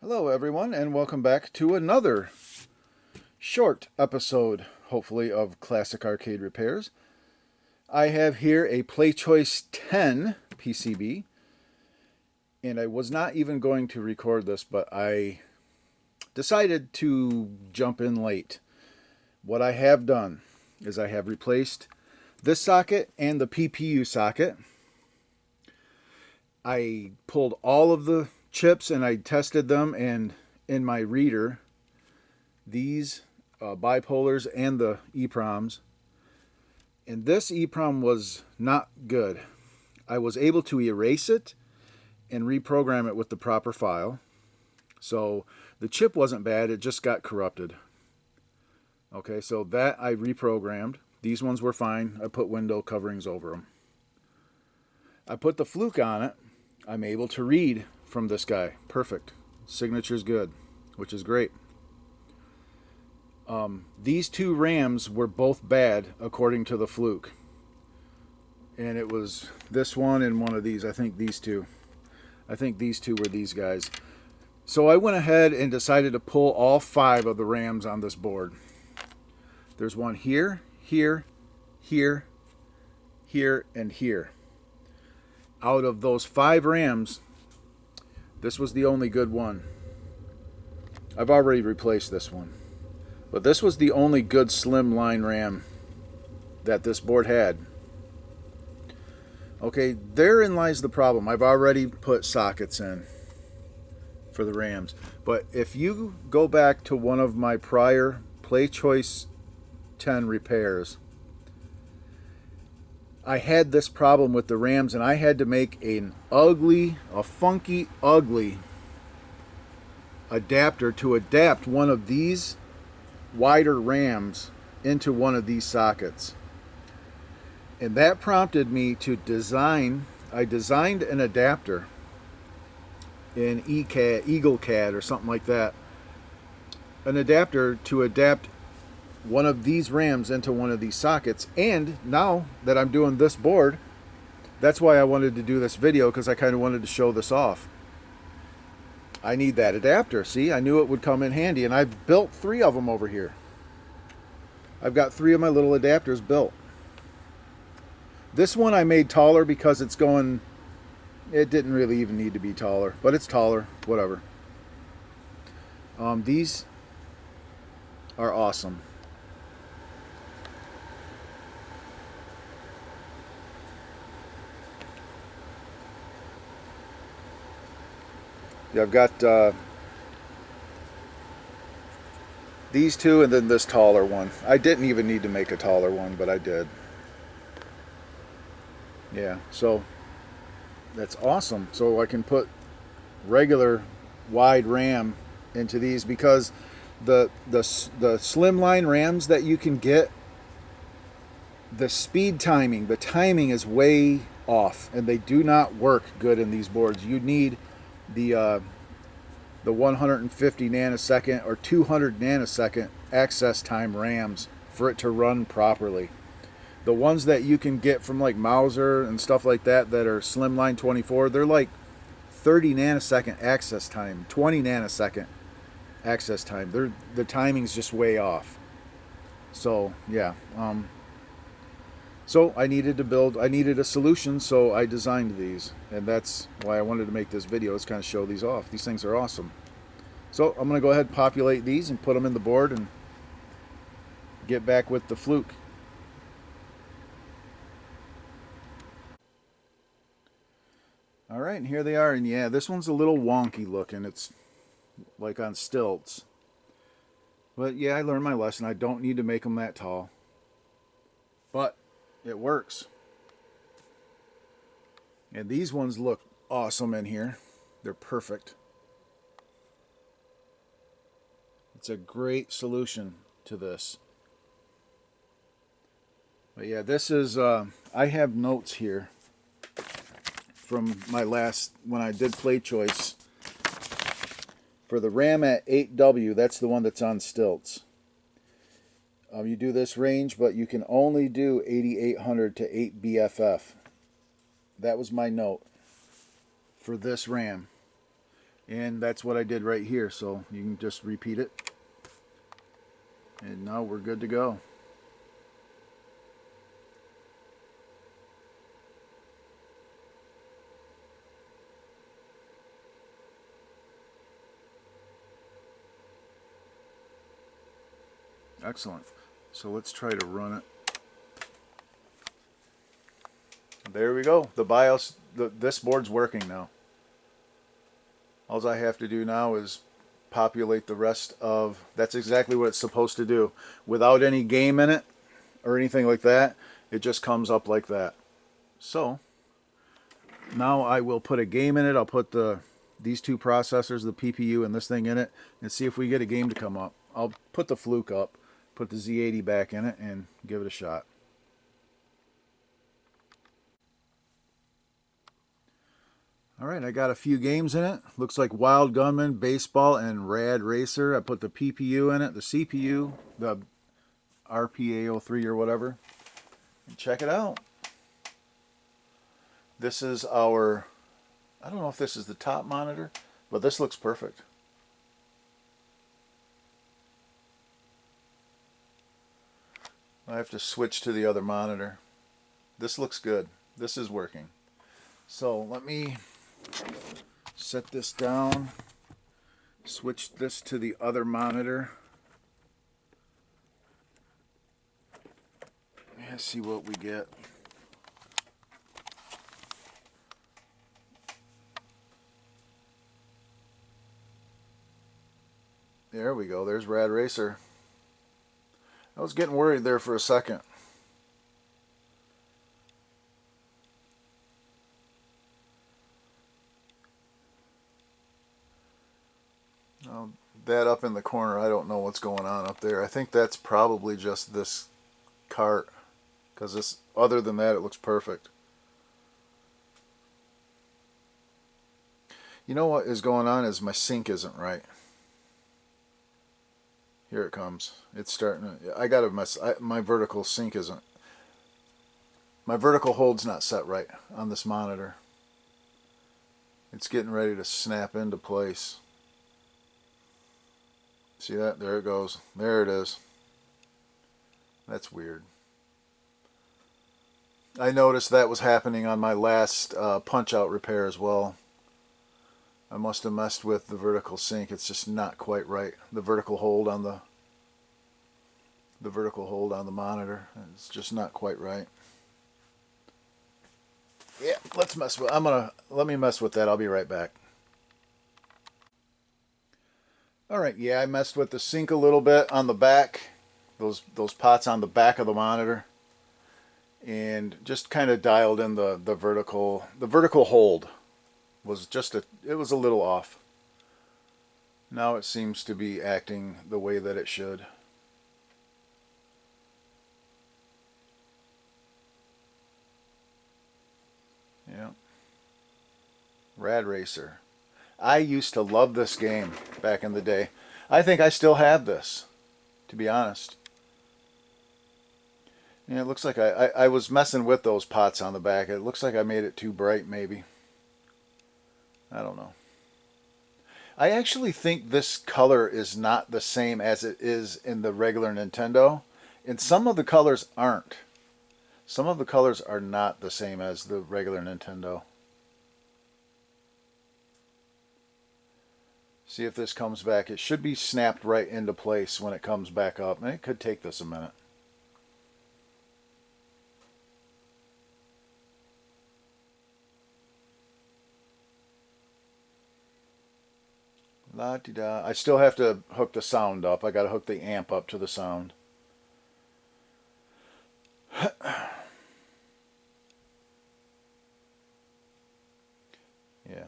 Hello everyone, and welcome back to another short episode, hopefully, of Classic Arcade Repairs. I have here a PlayChoice 10 PCB, and I was not even going to record this, but I decided to jump in late. What I have done is I have replaced this socket and the PPU socket. I pulled all of the chips and I tested them, and in my reader, these bipolars and the EEPROMs, and this EEPROM was not good. I was able to erase it and reprogram it with the proper file. So the chip wasn't bad, it just got corrupted. Okay, so that I reprogrammed. These ones were fine. I put window coverings over them. I put the fluke on it. I'm able to read from this guy. Perfect. Signature's good, which is great. These two RAMs were both bad according to the fluke. And it was this one and one of these. I think these two. I think these two were these guys. So I went ahead and decided to pull all 5 of the RAMs on this board. There's one here, here, here, here, and here. Out of those 5 RAMs, this was the only good one. I've already replaced this one. But this was the only good slimline RAM that this board had. Okay, therein lies the problem. I've already put sockets in for the RAMs. But if you go back to one of my prior PlayChoice 10 repairs, I had this problem with the RAMs, and I had to make a funky, ugly adapter to adapt one of these wider RAMs into one of these sockets. And that prompted me to design, I designed an adapter in EagleCAD or something like that. An adapter to adapt one of these RAMs into one of these sockets. And now that I'm doing this board, that's why I wanted to do this video, because I kind of wanted to show this off. I need that adapter. See, I knew it would come in handy, and I've built 3 of them over here. I've got 3 of my little adapters built. This one I made taller because it's going, it didn't really even need to be taller, but it's taller, whatever. These are awesome. Yeah, I've got these 2 and then this taller one. I didn't even need to make a taller one, but I did. Yeah, so that's awesome. So I can put regular wide RAM into these, because the slimline RAMs that you can get, the speed timing, the timing is way off, and they do not work good in these boards. You need the 150 nanosecond or 200 nanosecond access time RAMs for it to run properly. The ones that you can get from like Mauser and stuff like that are slimline 24, they're like 30 nanosecond access time, 20 nanosecond access time. The timing's just way off. So yeah, so I needed a solution, so I designed these, and that's why I wanted to make this video, is kind of show these off. These things are awesome. So I'm going to go ahead and populate these and put them in the board and get back with the fluke. Alright, and here they are, and yeah, this one's a little wonky looking. It's like on stilts. But yeah, I learned my lesson. I don't need to make them that tall. But it works. And these ones look awesome in here. They're perfect. It's a great solution to this. But yeah, this is, I have notes here from my last, when I did PlayChoice. For the RAM at 8W, that's the one that's on stilts. You do this range, but you can only do 8800 to 8 BFF. That was my note for this RAM. And that's what I did right here. So you can just repeat it. And now we're good to go. Excellent. So let's try to run it. There we go. The BIOS, this board's working now. All I have to do now is populate the rest of, that's exactly what it's supposed to do. Without any game in it or anything like that, it just comes up like that. So now I will put a game in it. I'll put these two processors, the PPU and this thing in it, and see if we get a game to come up. I'll put the Fluke up, put the Z80 back in it, and give it a shot. Alright, I got a few games in it. Looks like Wild Gunman, Baseball, and Rad Racer. I put the PPU in it, the CPU, the RPA03 or whatever. And check it out. This is our, I don't know if this is the top monitor, but this looks perfect. I have to switch to the other monitor. This looks good. This is working. So let me set this down, switch this to the other monitor. Let's see what we get. There we go. There's Rad Racer. I was getting worried there for a second. Oh, that up in the corner, I don't know what's going on up there. I think that's probably just this cart, because this, other than that, it looks perfect. You know what is going on is my sync isn't right. Here it comes. It's starting to, I gotta mess, my vertical sync isn't, my vertical hold's not set right on this monitor. It's getting ready to snap into place. See that? There it goes. There it is. That's weird. I noticed that was happening on my last punch-out repair as well. I must have messed with the vertical sync. It's just not quite right. The vertical hold on the monitor. It's just not quite right. Yeah, let's mess with. Let me mess with that. I'll be right back. All right, yeah, I messed with the sync a little bit on the back. Those pots on the back of the monitor, and just kind of dialed in the vertical hold was just it was a little off. Now it seems to be acting the way that it should. Yeah. Rad Racer. I used to love this game back in the day. I think I still have this, to be honest. Yeah, it looks like I was messing with those pots on the back. It looks like I made it too bright, maybe. I don't know. I actually think this color is not the same as it is in the regular Nintendo. And some of the colors aren't. Some of the colors are not the same as the regular Nintendo. See if this comes back. It should be snapped right into place when it comes back up. And it could take this a minute. La-di-da. I still have to hook the sound up. I got to hook the amp up to the sound. Yeah.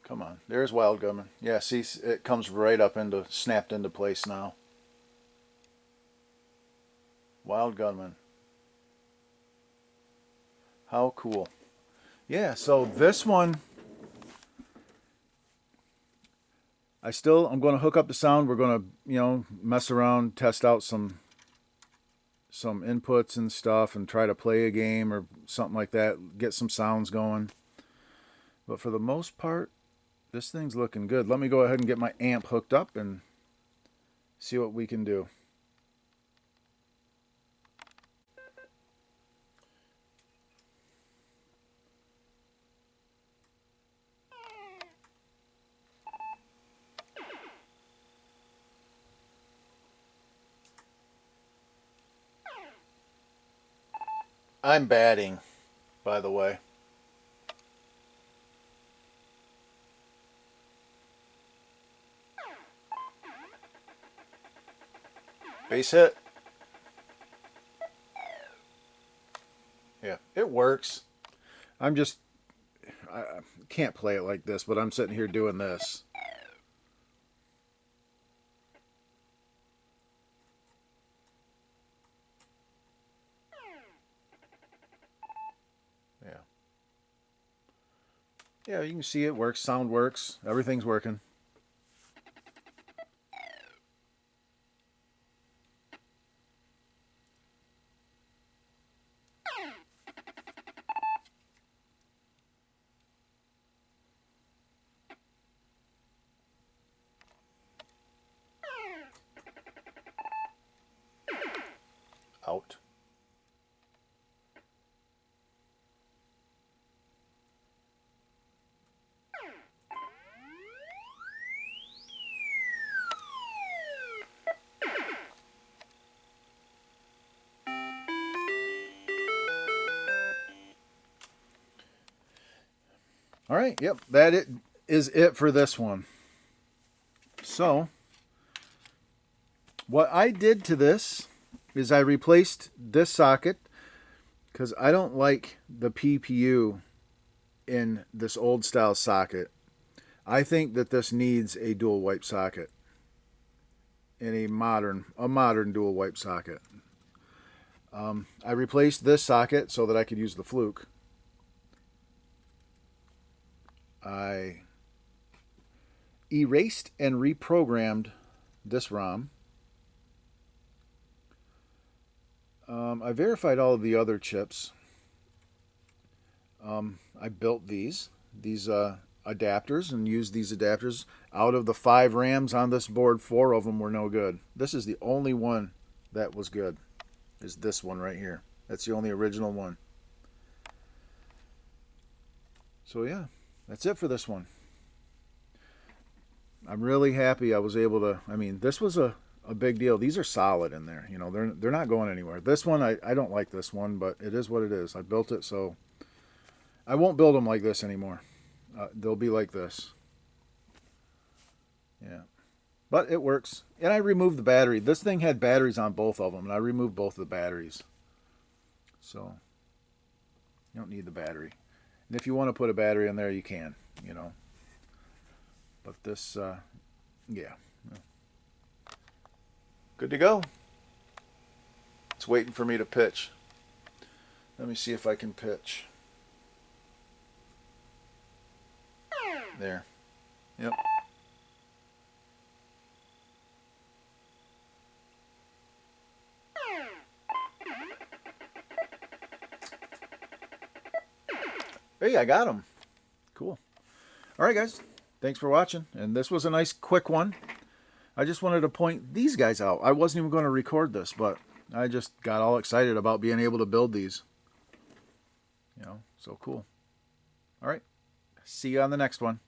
Come on. There's Wild Gunman. Yeah, see, it comes right up into, snapped into place now. Wild Gunman. How cool. Yeah, so this one, I'm going to hook up the sound. We're going to, mess around, test out some inputs and stuff and try to play a game or something like that, get some sounds going. But for the most part, This thing's looking good. Let me go ahead and get my amp hooked up and see what we can do. I'm batting, by the way. Base hit. Yeah, it works. I can't play it like this, but I'm sitting here doing this. Yeah. Yeah, you can see it works. Sound works. Everything's working. Out. All right, yep, is it for this one. So, what I did to this is I replaced this socket because I don't like the PPU in this old style socket. I think that this needs a dual wipe socket in a modern dual wipe socket. I replaced this socket so that I could use the fluke. I erased and reprogrammed this ROM. I verified all of the other chips. I built these adapters and used these adapters. Out of the 5 RAMs on this board, 4 of them were no good. This is the only one that was good, is this one right here. That's the only original one. So yeah, that's it for this one. I'm really happy I was able to, I mean, this was a big deal. These are solid in there. You know, they're not going anywhere. This one, I don't like this one, but it is what it is. I built it, so I won't build them like this anymore. They'll be like this. Yeah. But it works. And I removed the battery. This thing had batteries on both of them, and I removed both of the batteries. So you don't need the battery. And if you want to put a battery in there, you can, you know. But this, yeah. Good to go. It's waiting for me to pitch. Let me see if I can pitch. There. Yep. Hey, I got him. Cool. All right, guys. Thanks for watching. And this was a nice quick one. I just wanted to point these guys out. I wasn't even going to record this, but I just got all excited about being able to build these. You know, so cool. All right. See you on the next one.